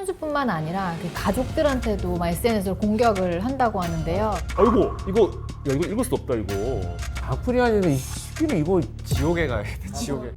선수뿐만 아니라 그 가족들한테도 막 SNS로 공격을 한다고 하는데요. 아이고 이거 읽을 수 없다 이거. 악플이 아니라 이 시기는 이거 지옥에 가야겠다. 지옥에.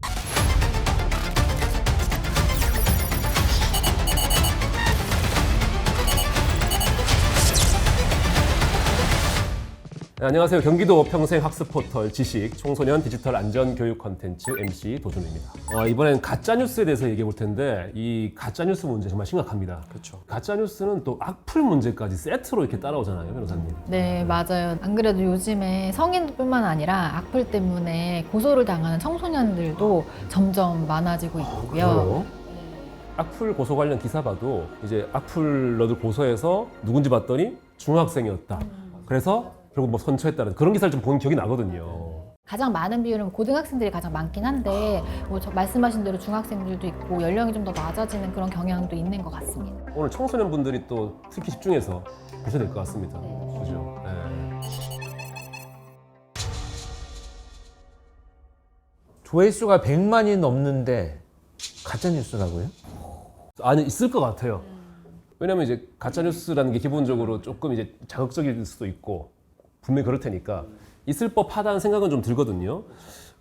네, 안녕하세요. 경기도 평생학습 포털 지식 청소년 디지털 안전 교육 콘텐츠 MC 도준입니다. 이번엔 가짜 뉴스에 대해서 얘기해 볼 텐데 이 가짜 뉴스 문제 정말 심각합니다. 그렇죠. 가짜 뉴스는 또 악플 문제까지 세트로 이렇게 따라오잖아요, 변호사님. 네, 맞아요. 안 그래도 요즘에 성인뿐만 아니라 악플 때문에 고소를 당하는 청소년들도 점점 많아지고 있고요. 그래요? 악플 고소 관련 기사 봐도 이제 악플러들 고소해서 누군지 봤더니 중학생이었다. 그래서 결국 뭐 선처했다는 그런 기사를 좀 본 기억이 나거든요. 가장 많은 비율은 고등학생들이 가장 많긴 한데 말씀하신 대로 중학생들도 있고 연령이 좀 더 낮아지는 그런 경향도 있는 것 같습니다. 오늘 청소년분들이 또 특히 집중해서 보셔야 될 것 같습니다. 그죠? 네. 조회수가 100만이 넘는데 가짜 뉴스라고요? 아니 있을 것 같아요. 왜냐면 이제 가짜 뉴스라는 게 기본적으로 조금 이제 자극적일 수도 있고 분명히 그럴 테니까 있을 법하다는 생각은 좀 들거든요.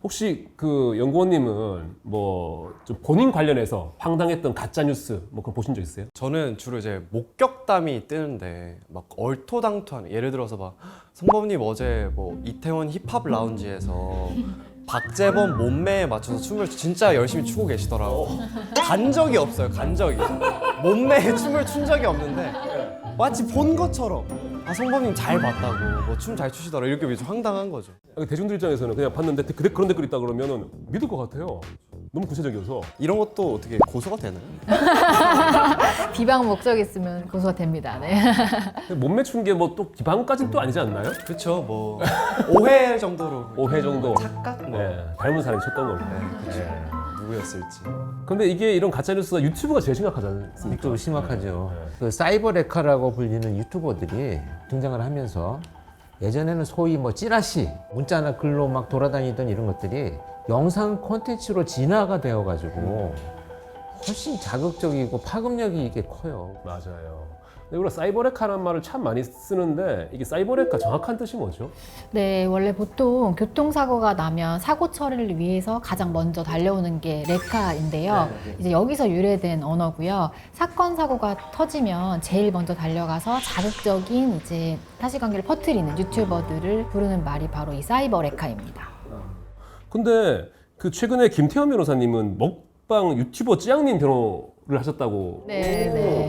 혹시 그 연구원님은 뭐 좀 본인 관련해서 황당했던 가짜 뉴스 뭐 그거 보신 적 있어요? 저는 주로 이제 목격담이 뜨는데 막 얼토당토한 예를 들어서 막 성범님 어제 뭐 이태원 힙합 라운지에서 박재범 몸매에 맞춰서 춤을 진짜 열심히 추고 계시더라고. 간 적이 없어요. 간 적이. 몸매에 춤을 춘 적이 없는데 마치 본 것처럼 아 성범님 잘 봤다고 뭐 춤 잘 추시더라 이렇게 좀 황당한 거죠. 대중들 입장에서는 그냥 봤는데 그런 댓글 있다 그러면은 믿을 것 같아요. 너무 구체적이어서. 이런 것도 어떻게 고소가 되나요? 비방 목적 있으면 고소가 됩니다. 네. 몸매 춘 게 뭐 또 기방까지는 또 아니지 않나요? 그렇죠. 뭐 5회 정도로 5회 정도. 착각 뭐 네, 닮은 사람이 쳤던 걸로. 네. 누구였을지. 근데 이게 이런 가짜 뉴스가 유튜브가 제일 심각하지 않습니까? 좀 심각하죠. 네. 그 사이버 레카라고 불리는 유튜버들이 등장을 하면서 예전에는 소위 뭐 찌라시, 문자나 글로 막 돌아다니던 이런 것들이 영상 콘텐츠로 진화가 되어가지고 훨씬 자극적이고 파급력이 이게 커요. 맞아요. 근데 우리가 사이버레카라는 말을 참 많이 쓰는데 이게 사이버레카 정확한 뜻이 뭐죠? 네, 원래 보통 교통사고가 나면 사고 처리를 위해서 가장 먼저 달려오는 게 레카인데요. 이제 여기서 유래된 언어고요. 사건 사고가 터지면 제일 먼저 달려가서 자극적인 이제 사실관계를 퍼뜨리는 유튜버들을 부르는 말이 바로 이 사이버 레카입니다. 근데 그 최근에 김태현 변호사님은 먹방 유튜버 찌양님 변호를 하셨다고. 네.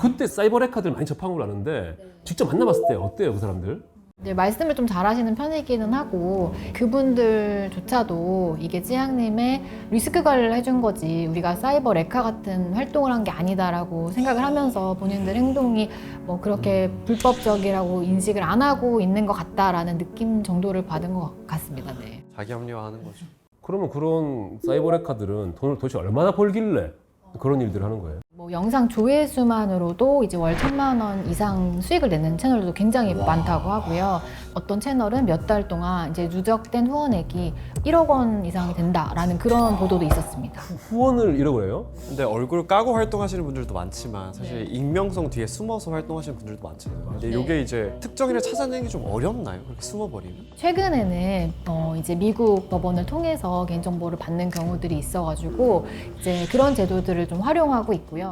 그때 사이버레카들 많이 접한 걸 아는데 직접 만나봤을 때 어때요, 그 사람들? 네, 말씀을 좀 잘하시는 편이기는 하고 그분들조차도 이게 찌양님의 리스크 관리를 해준 거지 우리가 사이버 레카 같은 활동을 한 게 아니다라고 생각을 하면서 본인들 행동이 뭐 그렇게 불법적이라고 인식을 안 하고 있는 것 같다라는 느낌 정도를 받은 것 같습니다. 네. 자기 합리화하는 거죠. 그러면 그런 사이버레카들은 돈을 도대체 얼마나 벌길래 그런 일들을 하는 거예요? 뭐 영상 조회수만으로도 이제 월 1,000만 원 이상 수익을 내는 채널도 굉장히 많다고 하고요. 어떤 채널은 몇 달 동안 이제 누적된 후원액이 1억 원 이상이 된다라는 그런 보도도 있었습니다. 후원을 이러고 해요? 근데 얼굴 까고 활동하시는 분들도 많지만 사실 익명성 뒤에 숨어서 활동하시는 분들도 많잖아요. 근데 네. 이게 이제 특정인을 찾아내는 게 좀 어렵나요? 그렇게 숨어버리면? 최근에는 이제 미국 법원을 통해서 개인정보를 받는 경우들이 있어가지고 이제 그런 제도들을 좀 활용하고 있고요.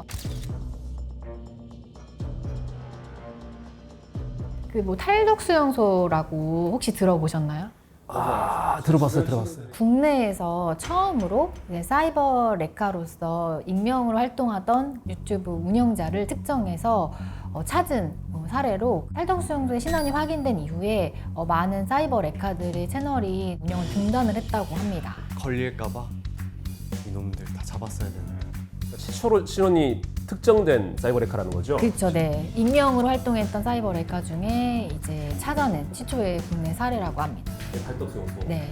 그 뭐 탈덕 수용소라고 혹시 들어보셨나요? 들어봤어요. 국내에서 처음으로 이제 사이버 레카로서 익명으로 활동하던 유튜브 운영자를 특정해서 찾은 사례로 탈덕 수용소의 신원이 확인된 이후에 많은 사이버 레카들의 채널이 운영을 중단을 했다고 합니다. 걸릴까봐 이놈들 다 잡았어야 되는데. 최초로 신원이 특정된 사이버레카라는 거죠? 그렇죠, 네. 익명으로 활동했던 사이버 레카 중에 이제 찾아낸 최초의 국내 사례라고 합니다. 탈덕수용소. 네.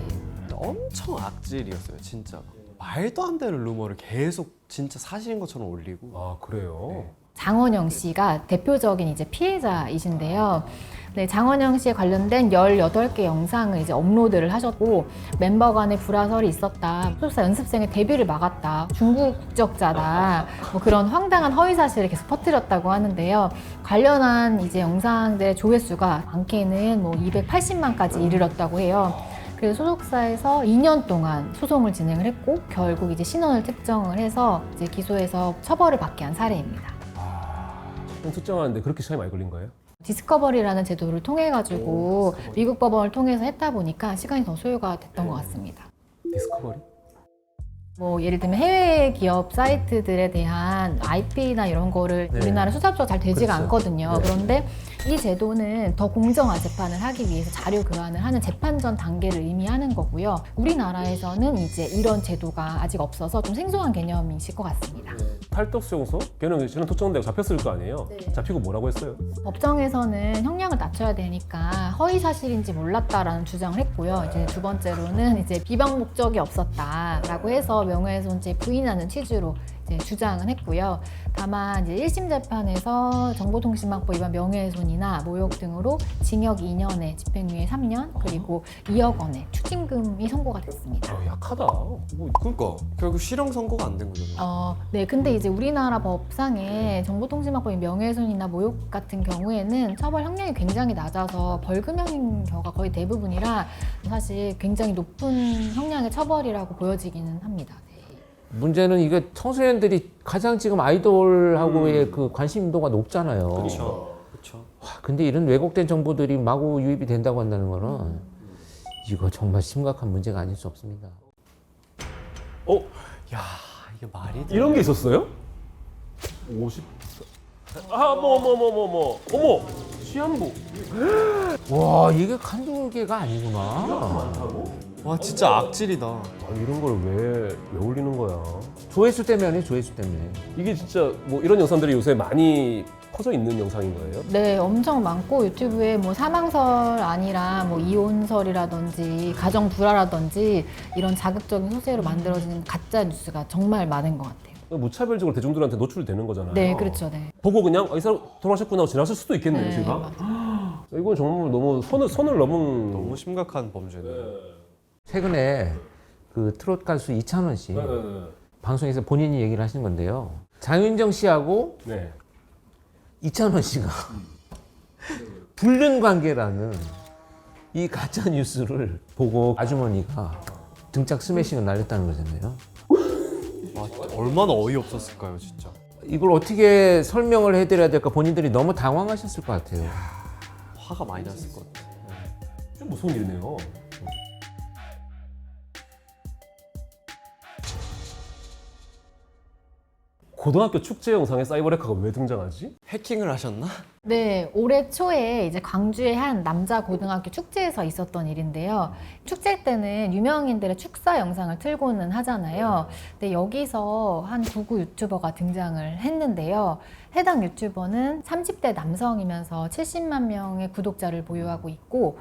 엄청 악질이었어요, 진짜. 말도 안 되는 루머를 계속 진짜 사실인 것처럼 올리고. 아 그래요? 네. 장원영 씨가 대표적인 이제 피해자이신데요. 네, 장원영 씨에 관련된 18개 영상을 이제 업로드를 하셨고, 멤버 간에 불화설이 있었다, 소속사 연습생의 데뷔를 막았다, 중국 국적자다, 뭐 그런 황당한 허위 사실을 계속 퍼뜨렸다고 하는데요. 관련한 이제 영상들의 조회수가 많게는 뭐 280만까지 이르렀다고 해요. 그래서 소속사에서 2년 동안 소송을 진행을 했고, 결국 이제 신원을 특정을 해서 이제 기소해서 처벌을 받게 한 사례입니다. 특정하는데 그렇게 시간이 많이 걸린 거예요? 디스커버리라는 제도를 통해 가지고 미국 법원을 통해서 했다 보니까 시간이 더 소요가 됐던 것 같습니다. 디스커버리? 뭐 예를 들면 해외 기업 사이트들에 대한 IP나 이런 거를 네. 우리나라 수사처가 잘 되지가 그렇죠. 않거든요. 네. 그런데 이 제도는 더 공정한 재판을 하기 위해서 자료 교환을 하는 재판전 단계를 의미하는 거고요. 우리나라에서는 이제 이런 제도가 아직 없어서 좀 생소한 개념이실 것 같습니다. 탈덕수용소? 걔는 실은 특정되고 잡혔을 거 아니에요? 네. 잡히고 뭐라고 했어요? 법정에서는 형량을 낮춰야 되니까 허위 사실인지 몰랐다라는 주장을 했고요. 이제 두 번째로는 이제 비방 목적이 없었다라고 해서 명예훼손죄 부인하는 취지로 이제 주장은 했고요. 다만 이제 1심 재판에서 정보통신망법 위반 명예훼손이나 모욕 등으로 징역 2년에 집행유예 3년 그리고 2억 원의 추징금이 선고가 됐습니다. 약하다. 그러니까 결국 실형 선고가 안 된 거잖아요. 네, 근데 이제 우리나라 법상에 정보통신망법 위반 명예훼손이나 모욕 같은 경우에는 처벌 형량이 굉장히 낮아서 벌금형인 경우가 거의 대부분이라 사실 굉장히 높은 형량의 처벌이라고 보여지기는 합니다. 문제는 이게 청소년들이 가장 지금 아이돌하고의 그 관심도가 높잖아요. 그렇죠. 와, 근데 이런 왜곡된 정보들이 마구 유입이 된다고 한다는 거는 이거 정말 심각한 문제가 아닐 수 없습니다. 야, 이게 말이 돼? 이런 게 있었어요? 50. 어머, 시한부. 와, 이게 한두 개가 아니구나. 와, 진짜 악질이다. 이런 걸 왜 올리는 거야? 조회수 때문에, 조회수 때문에. 이게 진짜 뭐 이런 영상들이 요새 많이 퍼져 있는 영상인 거예요? 네, 엄청 많고 유튜브에 뭐 사망설 아니라 뭐 이혼설이라든지 가정 불화라든지 이런 자극적인 소재로 만들어지는 가짜 뉴스가 정말 많은 것 같아요. 무차별적으로 대중들한테 노출되는 거잖아요. 네, 그렇죠, 네. 보고 그냥 이 사람 돌아가셨구나 하고 지나칠 수도 있겠네요, 네, 제가. 이건 정말 너무 선을 넘은. 너무 심각한 범죄네요. 최근에 그 트롯 가수 이찬원 씨 방송에서 본인이 얘기를 하신 건데요. 장윤정 씨하고 네. 이찬원 씨가 불륜 관계라는 이 가짜 뉴스를 보고 아주머니가 등짝 스매싱을 날렸다는 거잖아요. 와, 얼마나 어이없었을까요, 진짜. 이걸 어떻게 설명을 해드려야 될까 본인들이 너무 당황하셨을 것 같아요. 화가 많이 났을 것 같아요. 좀 무서운 일이네요. 고등학교 축제 영상에 사이버레카가 왜 등장하지? 해킹을 하셨나? 네, 올해 초에 이제 광주의 한 남자 고등학교 축제에서 있었던 일인데요. 축제 때는 유명인들의 축사 영상을 틀고는 하잖아요. 근데 여기서 한 구구 유튜버가 등장을 했는데요. 해당 유튜버는 30대 남성이면서 70만 명의 구독자를 보유하고 있고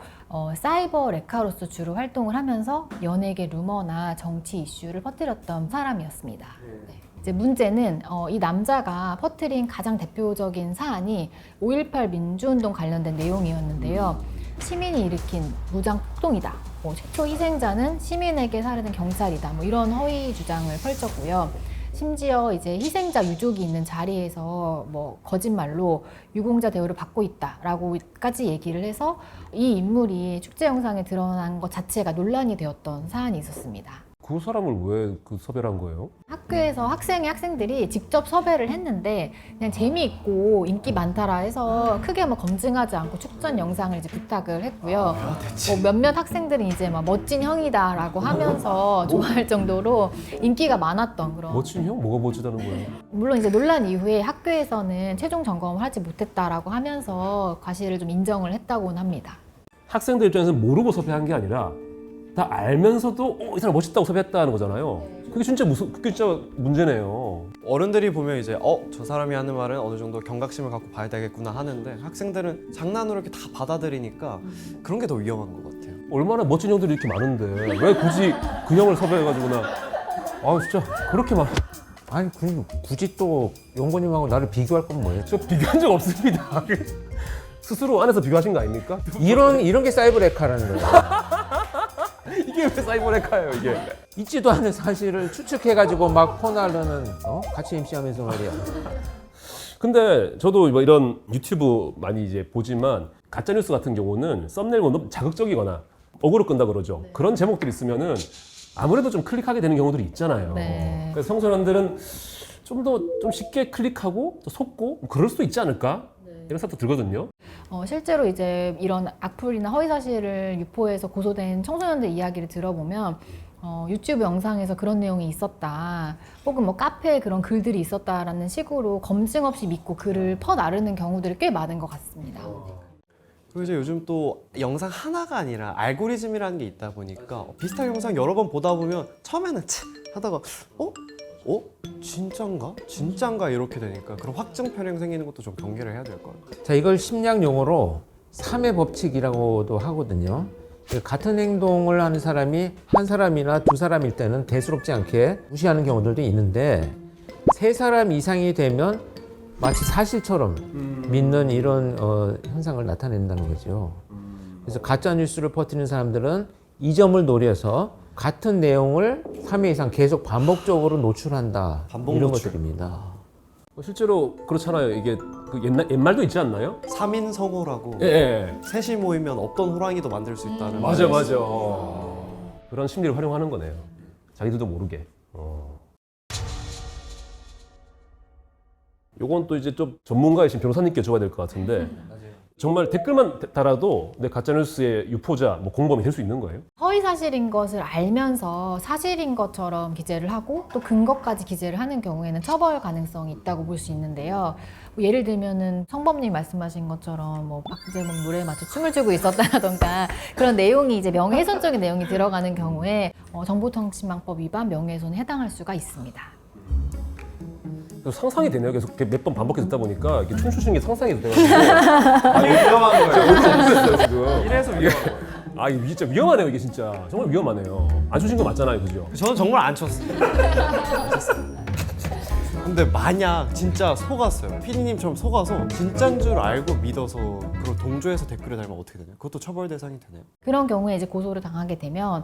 사이버 레카로서 주로 활동을 하면서 연예계 루머나 정치 이슈를 퍼뜨렸던 사람이었습니다. 네. 이제 문제는 이 남자가 퍼뜨린 가장 대표적인 사안이 5.18 민주운동 관련된 내용이었는데요. 시민이 일으킨 무장 폭동이다. 최초 희생자는 시민에게 살해된 경찰이다. 뭐 이런 허위 주장을 펼쳤고요. 심지어 이제 희생자 유족이 있는 자리에서 뭐 거짓말로 유공자 대우를 받고 있다라고까지 얘기를 해서 이 인물이 축제 영상에 드러난 것 자체가 논란이 되었던 사안이 있었습니다. 그 사람을 왜 섭외를 한 거예요? 학교에서 학생들이 직접 섭외를 했는데 그냥 재미있고 인기 많다라 해서 크게 뭐 검증하지 않고 축전 영상을 이제 부탁을 했고요. 뭐 몇몇 학생들은 이제 막 멋진 형이다라고 하면서 좋아할 정도로 인기가 많았던 그런. 멋진 형? 뭐가 멋지다는 거예요? 물론 이제 논란 이후에 학교에서는 최종 점검을 하지 못했다라고 하면서 과실을 좀 인정을 했다고는 합니다. 학생들 입장에서는 모르고 섭외한 게 아니라 다 알면서도 이 사람 멋있다고 섭외했다는 거잖아요. 그게 진짜 그게 진짜 문제네요. 어른들이 보면 이제 저 사람이 하는 말은 어느 정도 경각심을 갖고 봐야 되겠구나 하는데 학생들은 장난으로 이렇게 다 받아들이니까 그런 게 더 위험한 것 같아요. 얼마나 멋진 형들이 이렇게 많은데 왜 굳이 그 형을 섭외해가지고나 진짜 그렇게 막 아니 굳이 또 용건님하고 나를 비교할 건 뭐예요? 저 비교한 적 없습니다. 스스로 안에서 비교하신 거 아닙니까? 이런 게 사이버 레카라는 거예요. 이게 왜 사이버레카예요 이게? 있지도 않은 사실을 추측해가지고 막 퍼나르는 같이 MC하면서 말이야. 근데 저도 뭐 이런 유튜브 많이 이제 보지만 가짜 뉴스 같은 경우는 썸네일과 너무 자극적이거나 어그로 끈다 그러죠. 그런 제목들이 있으면은 아무래도 좀 클릭하게 되는 경우들이 있잖아요. 네. 그래서 청소년들은 좀 더 좀 쉽게 클릭하고 또 속고 그럴 수도 있지 않을까? 이런 생각도 들거든요. 실제로 이제 이런 악플이나 허위 사실을 유포해서 고소된 청소년들 이야기를 들어보면 유튜브 영상에서 그런 내용이 있었다, 혹은 뭐 카페에 그런 글들이 있었다라는 식으로 검증 없이 믿고 글을 퍼나르는 경우들이 꽤 많은 것 같습니다. 그리고 이제 요즘 또 영상 하나가 아니라 알고리즘이라는 게 있다 보니까 비슷한 영상 여러 번 보다 보면 처음에는 하다가 진짠가? 진짠가? 이렇게 되니까 그런 확증 편향 생기는 것도 좀 경계를 해야 될 것 같아요. 자, 이걸 심리학 용어로 3의 법칙이라고도 하거든요. 같은 행동을 하는 사람이 한 사람이나 두 사람일 때는 대수롭지 않게 무시하는 경우들도 있는데, 세 사람 이상이 되면 마치 사실처럼 믿는 이런 현상을 나타낸다는 거죠. 그래서 가짜 뉴스를 퍼뜨리는 사람들은 이 점을 노려서 같은 내용을 3회 이상 계속 반복적으로 노출한다. 반복 이런 노출. 것들입니다. 실제로 그렇잖아요. 이게 그 옛말도 있지 않나요? 3인 성호라고 예. 셋이 모이면 어떤 호랑이도 만들 수 있다는 맞아. 말이 그런 심리를 활용하는 거네요. 자기들도 모르게. 요건 또 이제 좀 전문가이신 변호사님께 줘야 될 것 같은데 정말 댓글만 달아도 내 가짜뉴스의 유포자, 뭐 공범이 될 수 있는 거예요? 허위 사실인 것을 알면서 사실인 것처럼 기재를 하고 또 근거까지 기재를 하는 경우에는 처벌 가능성이 있다고 볼 수 있는데요. 뭐 예를 들면은 성범님 말씀하신 것처럼 뭐 박재범 노래에 맞춰 춤을 추고 있었다던가 그런 내용이 이제 명예훼손적인 내용이 들어가는 경우에 정보통신망법 위반 명예훼손에 해당할 수가 있습니다. 상상이 되네요. 계속 몇 번 반복해서 듣다 보니까 이렇게 춤추시는 게 상상이 돼가지고 위험한 거예요. 제가 어디서 지금. 이래서 위험한 거예요. 이게 진짜 위험하네요. 이게 진짜 정말 위험하네요. 안 추신 거 맞잖아요, 그죠? 저는 정말 안 쳤어요. 근데 만약 진짜 속았어요. 피디님처럼 속아서 진짜인 줄 알고 믿어서 그걸 동조해서 댓글을 달면 어떻게 되나요? 그것도 처벌 대상이 되나요? 그런 경우에 이제 고소를 당하게 되면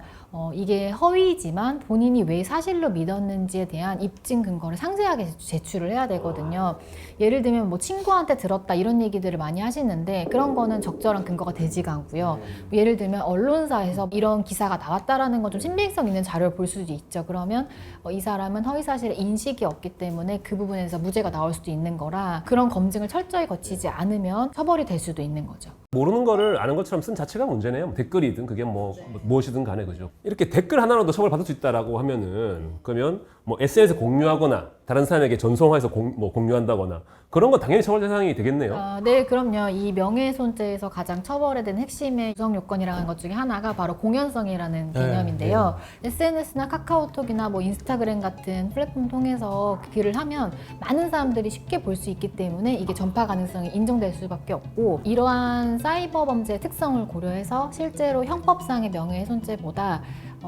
이게 허위이지만 본인이 왜 사실로 믿었는지에 대한 입증 근거를 상세하게 제출을 해야 되거든요. 예를 들면 뭐 친구한테 들었다 이런 얘기들을 많이 하시는데 그런 거는 적절한 근거가 되지가 않고요. 예를 들면 언론사에서 이런 기사가 나왔다라는 건 좀 신빙성 있는 자료를 볼 수도 있죠. 그러면 이 사람은 허위 사실에 인식이 없기 때문에 그 부분에서 무죄가 나올 수도 있는 거라 그런 검증을 철저히 거치지 않으면 처벌이 될 수도 있는 거죠. 모르는 거를 아는 것처럼 쓴 자체가 문제네요. 댓글이든 그게 무엇이든 간에 그죠. 이렇게 댓글 하나로도 처벌받을 수 있다라고 하면은 그러면 뭐 SNS 공유하거나 다른 사람에게 전송해서 공유한다거나 그런 건 당연히 처벌 대상이 되겠네요. 네, 그럼요. 이 명예훼손죄에서 가장 처벌에 대한 핵심의 구성 요건이라는 것 중에 하나가 바로 공연성이라는 개념인데요. SNS나 카카오톡이나 뭐 인스타그램 같은 플랫폼 통해서 글을 하면 많은 사람들이 쉽게 볼 수 있기 때문에 이게 전파 가능성이 인정될 수밖에 없고, 이러한 사이버 범죄의 특성을 고려해서 실제로 형법상의 명예훼손죄보다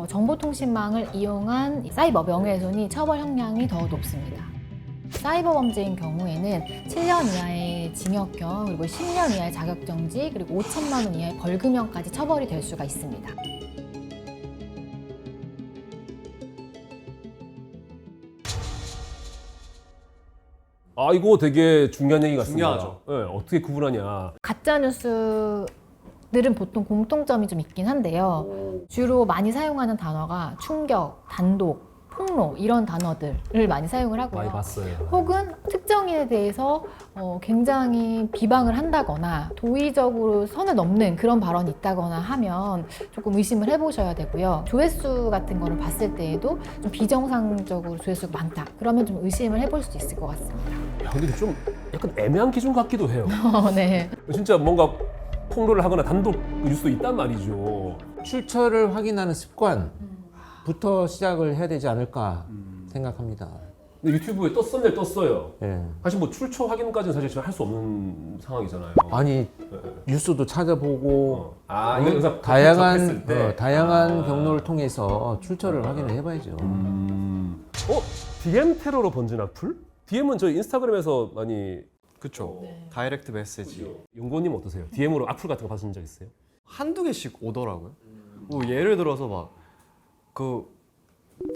정보통신망을 이용한 사이버 명예훼손이 처벌 형량이 더 높습니다. 사이버 범죄인 경우에는 7년 이하의 징역형, 그리고 10년 이하의 자격정지, 그리고 5천만 원 이하의 벌금형까지 처벌이 될 수가 있습니다. 이거 되게 중요한 얘기 같습니다. 중요하죠. 네, 어떻게 구분하냐. 가짜뉴스들은 보통 공통점이 좀 있긴 한데요. 주로 많이 사용하는 단어가 충격, 단독, 폭로 이런 단어들을 많이 사용을 하고요. 많이 봤어요. 혹은 특정인에 대해서 굉장히 비방을 한다거나 도의적으로 선을 넘는 그런 발언이 있다거나 하면 조금 의심을 해보셔야 되고요. 조회수 같은 거를 봤을 때에도 좀 비정상적으로 조회수가 많다. 그러면 좀 의심을 해볼 수도 있을 것 같습니다. 야, 근데 좀 약간 애매한 기준 같기도 해요. 네. 진짜 뭔가 폭로를 하거나 단독 뉴스도 있단 말이죠. 출처를 확인하는 습관부터 시작을 해야 되지 않을까 생각합니다. 근데 유튜브에 떴어요. 예. 사실 뭐 출처 확인까지는 사실 지금 할 수 없는 상황이잖아요. 아니 뉴스도 찾아보고 이거 영상 다양한 접했을 때. 다양한 경로를 통해서 출처를 확인을 해봐야죠. DM 테러로 번진 악플? DM은 저희 인스타그램에서 많이 그쵸. 다이렉트 메시지. 용고님 어떠세요? DM으로 악플 같은 거 받으신 적 있어요? 한두 개씩 오더라고요. 뭐 예를 들어서 막 그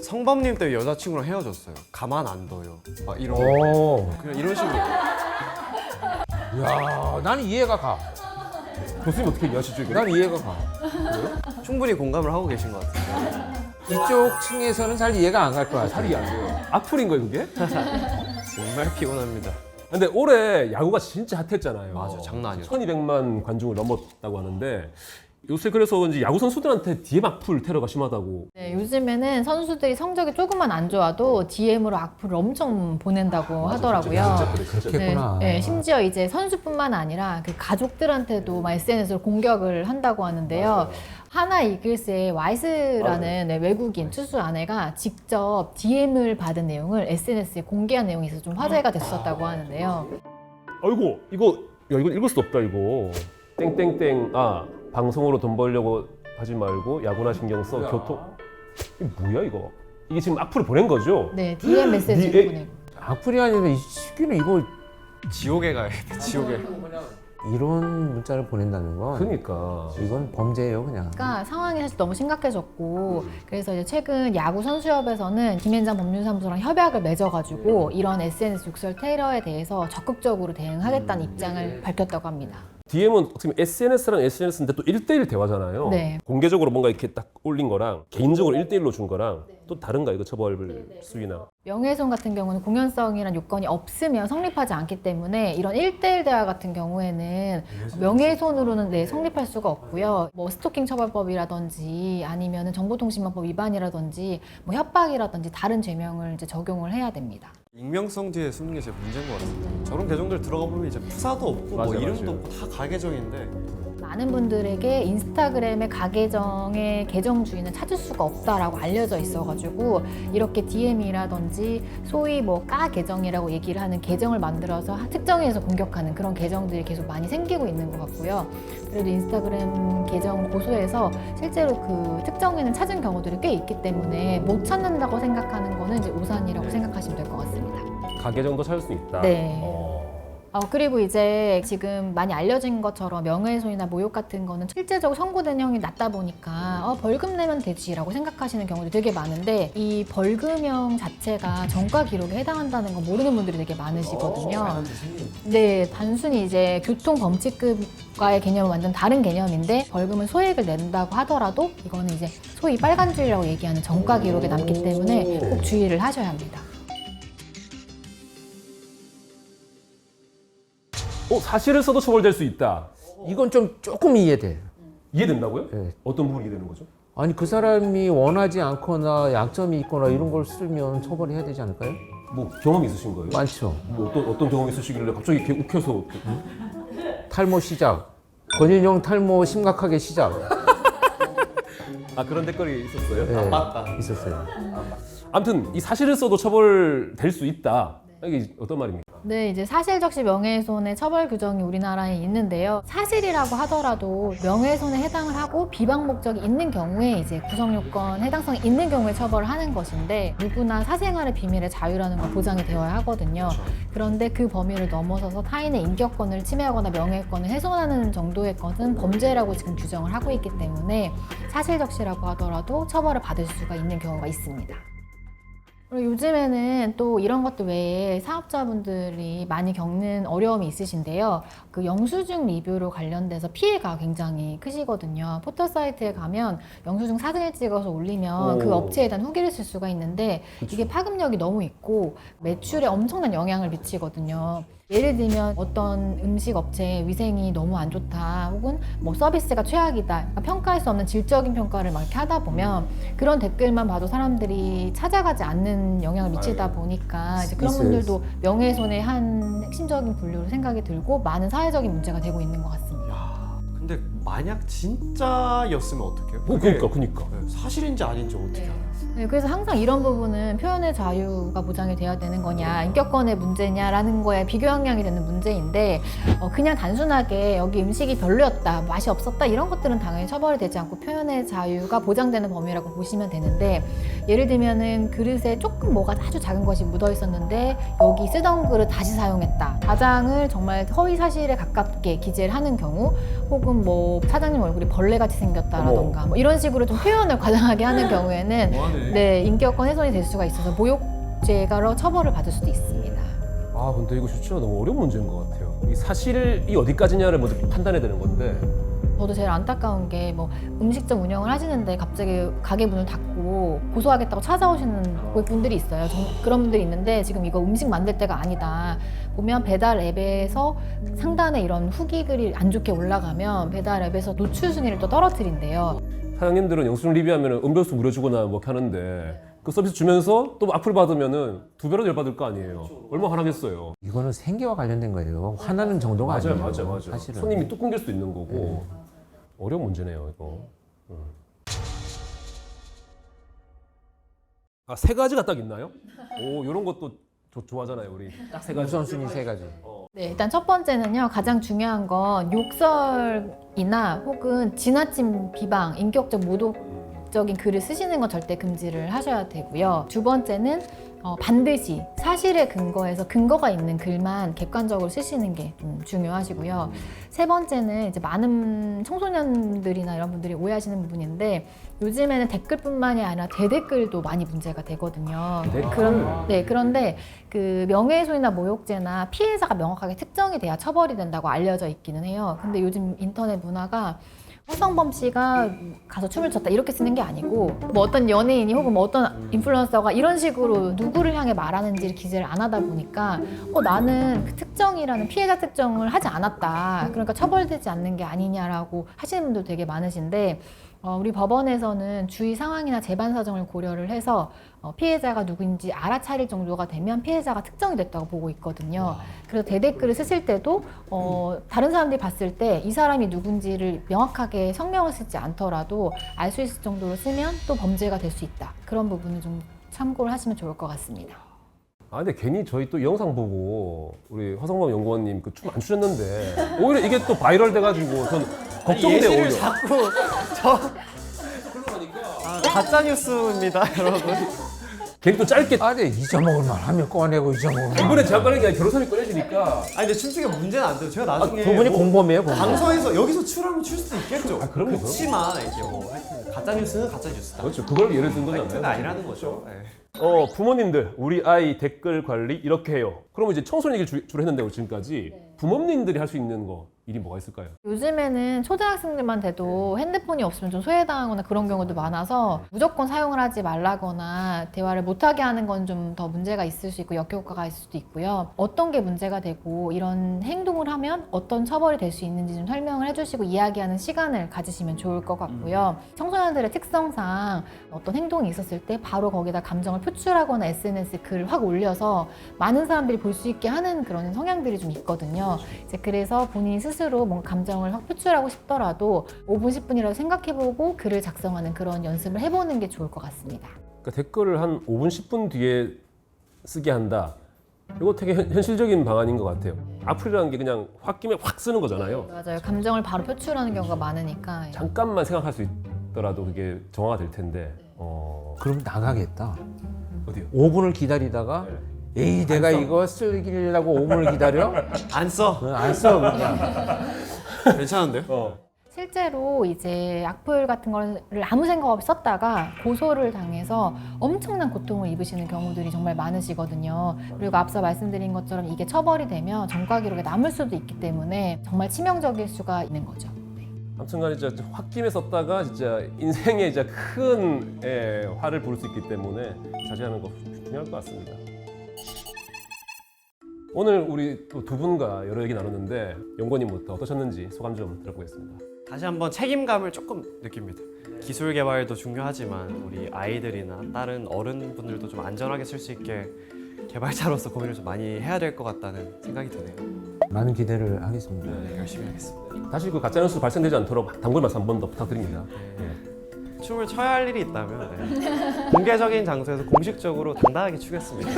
성범님 때문에 여자친구랑 헤어졌어요. 가만 안 둬요. 막 이런 오. 그냥 이런 식으로. 야, 나는 이해가 가. 교수님 어떻게 이해하시죠? 이거? 난 이해가 가. 충분히 공감을 하고 계신 것 같아요. 이쪽 층에서는 잘 이해가 안 갈 거야. 살이 안 돼요. 악플인 거예요 그게? 정말 피곤합니다. 근데 올해 야구가 진짜 핫했잖아요. 맞아, 장난 아니었죠. 1200만 관중을 넘었다고 하는데 요새 그래서 그런지 야구 선수들한테 DM 악플 테러가 심하다고. 네, 요즘에는 선수들이 성적이 조금만 안 좋아도 DM으로 악플을 엄청 보낸다고 하더라고요. 그렇겠구나. 네, 심지어 이제 선수뿐만 아니라 그 가족들한테도 막 SNS로 공격을 한다고 하는데요. 하나 이글스의 와이스라는 네, 외국인 투수 아내가 직접 DM을 받은 내용을 SNS에 공개한 내용이 있어서 좀 화제가 됐었다고 하는데요. 아이고 이거 야 이거 읽을 수 없다 이거. 땡땡땡 방송으로 돈 벌려고 하지 말고 야구나 신경 써 교통. 이게 뭐야 이거? 이게 지금 악플을 보낸 거죠? 네, DM 메시지를 네, 보내고. 악플이 아니라 이 시기는 이거 지옥에 가야 돼. 지옥에. 이런 문자를 보낸다는 건 그러니까. 이건 범죄예요, 그냥. 그러니까 상황이 사실 너무 심각해졌고 그래서 이제 최근 야구 선수협에서는 김현장 법률사무소랑 협약을 맺어가지고 이런 SNS 욕설 테러에 대해서 적극적으로 대응하겠다는 입장을 밝혔다고 합니다. DM은 어떻게 보면 SNS랑 SNS인데 또 1대1 대화잖아요. 네. 공개적으로 뭔가 이렇게 딱 올린 거랑 개인적으로 1대1로 준 거랑 또 다른가 이거 처벌 수위나. 명예훼손 같은 경우는 공연성이란 요건이 없으면 성립하지 않기 때문에 이런 1대1 대화 같은 경우에는 명예훼손으로는 네, 성립할 수가 없고요. 뭐 스토킹 처벌법이라든지 아니면은 정보통신망법 위반이라든지 뭐 협박이라든지 다른 죄명을 이제 적용을 해야 됩니다. 익명성 뒤에 숨는 게 제일 문제인 것 같아요. 저런 계정들 들어가 보면 이제 프사도 없고 뭐 맞아요, 이름도 맞아요. 없고 다 가계정인데 많은 분들에게 인스타그램의 가계정의 계정 주인을 찾을 수가 없다라고 알려져 있어가지고 이렇게 DM이라든지 소위 뭐 까 계정이라고 얘기를 하는 계정을 만들어서 특정인에서 공격하는 그런 계정들이 계속 많이 생기고 있는 것 같고요. 그래도 인스타그램 계정 고소해서 실제로 그 특정인을 찾은 경우들이 꽤 있기 때문에 못 찾는다고 생각하는 거는 이제 오산이라고 생각하시면 될 것 같습니다. 가계정도 찾을 수 있다. 네. 그리고 이제 지금 많이 알려진 것처럼 명예훼손이나 모욕 같은 거는 실제적으로 선고된 형이 낮다 보니까 벌금 내면 되지라고 생각하시는 경우도 되게 많은데 이 벌금형 자체가 전과 기록에 해당한다는 거 모르는 분들이 되게 많으시거든요. 네, 단순히 이제 교통 범칙급과의 개념은 완전 다른 개념인데 벌금은 소액을 낸다고 하더라도 이거는 이제 소위 빨간줄이라고 얘기하는 전과 기록에 남기 때문에 꼭 주의를 하셔야 합니다. 사실을 써도 처벌될 수 있다. 이건 좀 조금 이해돼. 이해된다고요? 네. 어떤 부분이 이해되는 거죠? 아니 그 사람이 원하지 않거나 약점이 있거나 이런 걸 쓰면 처벌해야 되지 않을까요? 뭐 경험이 있으신 거예요? 많죠. 뭐 어떤 경험이 있으시길래 갑자기 이렇게 욱혀서 탈모 시작. 권인용 탈모 심각하게 시작. 그런 댓글이 있었어요? 네, 맞다. 있었어요. 아무튼 이 사실을 써도 처벌될 수 있다. 이게 어떤 말입니까? 네, 이제 사실적시 명예훼손의 처벌 규정이 우리나라에 있는데요. 사실이라고 하더라도 명예훼손에 해당을 하고 비방 목적이 있는 경우에 이제 구성 요건 해당성이 있는 경우에 처벌을 하는 것인데 누구나 사생활의 비밀의 자유라는 건 보장이 되어야 하거든요. 그런데 그 범위를 넘어서서 타인의 인격권을 침해하거나 명예권을 훼손하는 정도의 것은 범죄라고 지금 규정을 하고 있기 때문에 사실적시라고 하더라도 처벌을 받을 수가 있는 경우가 있습니다. 그리고 요즘에는 또 이런 것들 외에 사업자분들이 많이 겪는 어려움이 있으신데요. 그 영수증 리뷰로 관련돼서 피해가 굉장히 크시거든요. 포털 사이트에 가면 영수증 사진을 찍어서 올리면 그 업체에 대한 후기를 쓸 수가 있는데 이게 파급력이 너무 있고 매출에 엄청난 영향을 미치거든요. 예를 들면 어떤 음식 업체의 위생이 너무 안 좋다 혹은 뭐 서비스가 최악이다 그러니까 평가할 수 없는 질적인 평가를 막 이렇게 하다 보면 그런 댓글만 봐도 사람들이 찾아가지 않는 영향을 미치다 보니까 이제 그런 분들도 명예훼손의 한 핵심적인 분류로 생각이 들고 많은 사회적인 문제가 되고 있는 것 같습니다. 근데 만약 진짜였으면 어떡해요? 그게 그러니까. 네, 사실인지 아닌지 어떻게 알아요? 네, 그래서 항상 이런 부분은 표현의 자유가 보장이 돼야 되는 거냐, 인격권의 문제냐라는 거에 비교 형량이 되는 문제인데 그냥 단순하게 여기 음식이 별로였다, 맛이 없었다 이런 것들은 당연히 처벌이 되지 않고 표현의 자유가 보장되는 범위라고 보시면 되는데 예를 들면은 그릇에 조금 뭐가 아주 작은 것이 묻어 있었는데 여기 쓰던 그릇 다시 사용했다. 가장을 정말 허위 사실에 가깝게 기재를 하는 경우 혹은 뭐 사장님 얼굴이 벌레같이 생겼다라던가 뭐 이런 식으로 좀 표현을 과장하게 하는 경우에는 네, 인격권 훼손이 될 수가 있어서 모욕죄가로 처벌을 받을 수도 있습니다. 아 근데 이거 진짜 너무 어려운 문제인 것 같아요. 이 사실이 어디까지냐를 먼저 판단해야 되는 건데 저도 제일 안타까운 게 뭐 음식점 운영을 하시는데 갑자기 가게 문을 닫고 고소하겠다고 찾아오시는 고객분들이 있어요. 그런 분들이 있는데 지금 이거 음식 만들 때가 아니다. 보면 배달 앱에서 상단에 이런 후기 글이 안 좋게 올라가면 배달 앱에서 노출 순위를 또 떨어뜨린대요. 사장님들은 영수증 리뷰하면 음료수 무료 주거나 뭐 이렇게 하는데 그 서비스 주면서 또 악플 받으면은 2배로 열받을 거 아니에요. 얼마나 화나겠어요. 이거는 생계와 관련된 거예요. 화나는 정도가 아니에요. 맞아요. 사실은. 손님이 뚝 끊길 수도 있는 거고 어려운 문제네요 이거. 아, 세 가지가 딱 있나요? 오, 이런 것도 좋아하잖아요 우리. 딱 세 가지. 우선순위 세 가지. 네, 일단 첫 번째는요. 가장 중요한 건 욕설이나 혹은 지나친 비방, 인격적 모독적인 글을 쓰시는 건 절대 금지를 하셔야 되고요. 두 번째는 반드시 사실에 근거해서 근거가 있는 글만 객관적으로 쓰시는 게 중요하시고요. 세 번째는 이제 많은 청소년들이나 이런 분들이 오해하시는 부분인데 요즘에는 댓글뿐만이 아니라 대댓글도 많이 문제가 되거든요. 그런데 그 명예훼손이나 모욕죄나 피해자가 명확하게 특정이 돼야 처벌이 된다고 알려져 있기는 해요. 근데 요즘 인터넷 문화가 허성범 씨가 가서 춤을 췄다 이렇게 쓰는 게 아니고 뭐 어떤 연예인이 혹은 뭐 어떤 인플루언서가 이런 식으로 누구를 향해 말하는지를 기재를 안 하다 보니까 나는 그 특정이라는 피해자 특정을 하지 않았다. 그러니까 처벌되지 않는 게 아니냐라고 하시는 분도 되게 많으신데 우리 법원에서는 주의 상황이나 재반 사정을 고려를 해서 피해자가 누구인지 알아차릴 정도가 되면 피해자가 특정이 됐다고 보고 있거든요. 그래서 대댓글을 쓰실 때도 다른 사람들이 봤을 때 이 사람이 누군지를 명확하게 성명을 쓰지 않더라도 알 수 있을 정도로 쓰면 또 범죄가 될 수 있다. 그런 부분을 좀 참고를 하시면 좋을 것 같습니다. 아 근데 괜히 저희 또 영상 보고 우리 화성범 연구원님 그 춤 안 추셨는데 오히려 이게 또 바이럴 돼가지고 전 걱정돼요 예시를 오히려. 자꾸 가짜 뉴스입니다, 여러분. 괜히 또 짧게 아, 네, 잊어먹을 만 하면 꺼내고 잊어먹을 만. 이번에 제가 꺼낸 게 아니라 변호사님이 꺼내시니까 아니 근데 춤추기 문제는 안 돼요. 제가 나중에 두 분이 뭐 공범이에요, 공범. 방송에서 여기서 추라면 출 수도 있겠죠. 그럼요. 그렇지만 이게 뭐 하여튼 가짜 뉴스는 가짜 뉴스다. 그렇죠. 그걸 예를 든 팩트가 거잖아요. 아니라는 거죠. 네. 부모님들 우리 아이 댓글 관리 이렇게 해요. 그러면 이제 청소년 얘기를 주로 했는데 지금까지 부모님들이 할 수 있는 거 일이 뭐가 있을까요? 요즘에는 초등학생들만 돼도 핸드폰이 없으면 좀 소외당하거나 그런 경우도 많아서 무조건 사용을 하지 말라거나 대화를 못하게 하는 건 좀 더 문제가 있을 수 있고 역효과가 있을 수도 있고요. 어떤 게 문제가 되고 이런 행동을 하면 어떤 처벌이 될 수 있는지 좀 설명을 해주시고 이야기하는 시간을 가지시면 좋을 것 같고요. 청소년들의 특성상 어떤 행동이 있었을 때 바로 거기다 감정을 표출하거나 SNS 글을 확 올려서 많은 사람들이 볼 수 있게 하는 그런 성향들이 좀 있거든요. 이제 그래서 본인이 스스로 뭔가 감정을 확 표출하고 싶더라도 5분, 10분이라도 생각해보고 글을 작성하는 그런 연습을 해보는 게 좋을 것 같습니다. 그러니까 댓글을 한 5분, 10분 뒤에 쓰게 한다. 이거 되게 현실적인 방안인 것 같아요. 악플이라는 게 그냥 홧김에 확 쓰는 거잖아요. 맞아요. 감정을 바로 표출하는 경우가 많으니까. 잠깐만 생각할 수 있더라도 그게 정화가 될 텐데. 그럼 나가겠다. 어디요? 5분을 기다리다가 에이 내가 이거 쓰려고 5분을 기다려? 안 써. 안 써 그냥. 괜찮은데요? 실제로 이제 악플 같은 거를 아무 생각 없이 썼다가 고소를 당해서 엄청난 고통을 입으시는 경우들이 정말 많으시거든요. 그리고 앞서 말씀드린 것처럼 이게 처벌이 되면 전과 기록에 남을 수도 있기 때문에 정말 치명적일 수가 있는 거죠. 아무튼간에 진짜 홧김에 썼다가 진짜 인생에 진짜 큰 화를 부를 수 있기 때문에 자제하는 거 중요할 것 같습니다. 오늘 우리 또 두 분과 여러 얘기 나눴는데 연구원님부터 어떠셨는지 소감 좀 들어보겠습니다. 다시 한번 책임감을 조금 느낍니다. 기술 개발도 중요하지만 우리 아이들이나 다른 어른분들도 좀 안전하게 쓸 수 있게 개발자로서 고민을 좀 많이 해야 될 것 같다는 생각이 드네요. 많은 기대를 하겠습니다. 네, 열심히 하겠습니다. 다시 그 가짜뉴스 발생되지 않도록 당부의 말씀 한 번 더 부탁드립니다. 춤을 춰야 할 일이 있다면 네. 공개적인 장소에서 공식적으로 당당하게 추겠습니다.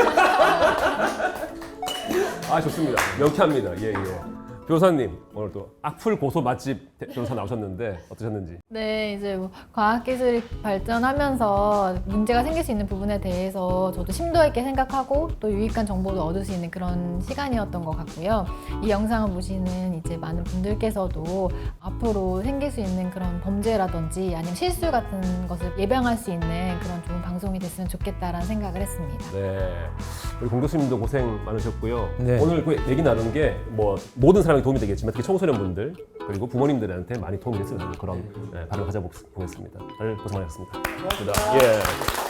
아 좋습니다. 명쾌합니다. 예 예. 변호사님 오늘 또 악플 고소 맛집 변호사 나오셨는데 어떠셨는지? 네, 이제 뭐 과학기술이 발전하면서 문제가 생길 수 있는 부분에 대해서 저도 심도 있게 생각하고 또 유익한 정보도 얻을 수 있는 그런 시간이었던 것 같고요. 이 영상을 보시는 이제 많은 분들께서도 앞으로 생길 수 있는 그런 범죄라든지 아니면 실수 같은 것을 예방할 수 있는 그런 좋은 방송이 됐으면 좋겠다라는 생각을 했습니다. 네. 우리 공 교수님도 고생 많으셨고요. 네. 오늘 그 얘기 나눈 게 뭐 모든 사람에게 도움이 되겠지만 특히 청소년분들 그리고 부모님들한테 많이 도움이 됐으면 하는 그런 발언을 가져보겠습니다. 다들 고생 많으셨습니다. 고맙습니다. 예.